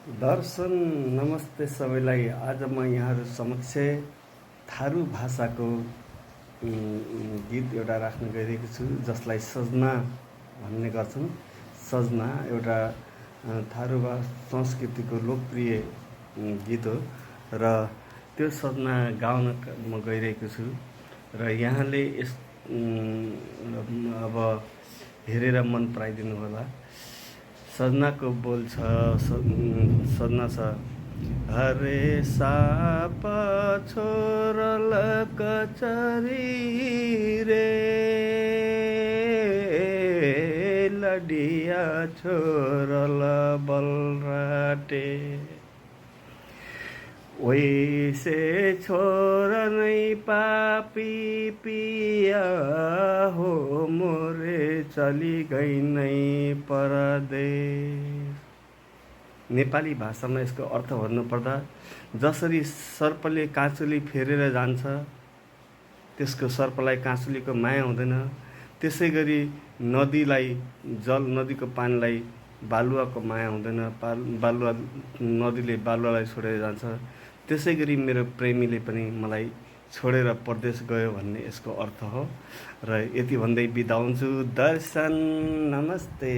दर्शन नमस्ते सबैलाई। आज म यहाँहरू समक्ष थारू भाषाको गीत एउटा राख्न गइरहेको छु, जसलाई सजना भन्ने गर्छन्। सजना एउटा थारू संस्कृतिको लोकप्रिय गीत हो र त्यो सजना गाउन म गइरहेको छु र यहाँले यस अब हेरेर मन पराइदिनु होला। सजनाको बोल छ, सजना छ, हरे साप छोरल कचरी रे, लडिया छोरल बलराटे, वैसे छोर नै पापी पिया हो मोरे, चली गई नै परदेश। नेपाली भाषामा यसको अर्थ भन्नुपर्दा, जसरी सर्पले काँचुली फेरेर जान्छ, त्यसको सर्पलाई काँचुलीको माया हुँदैन, त्यसै गरी नदीको पानीलाई बालुवाको माया हुँदैन। नदीले बालुवालाई छोडेर जान्छ, त्यसै गरी मेरो प्रेमीले पनि मलाई छोडेर परदेश गयो भन्ने यसको अर्थ हो। र यति भन्दै बिदा हुन्छु। दर्शन नमस्ते।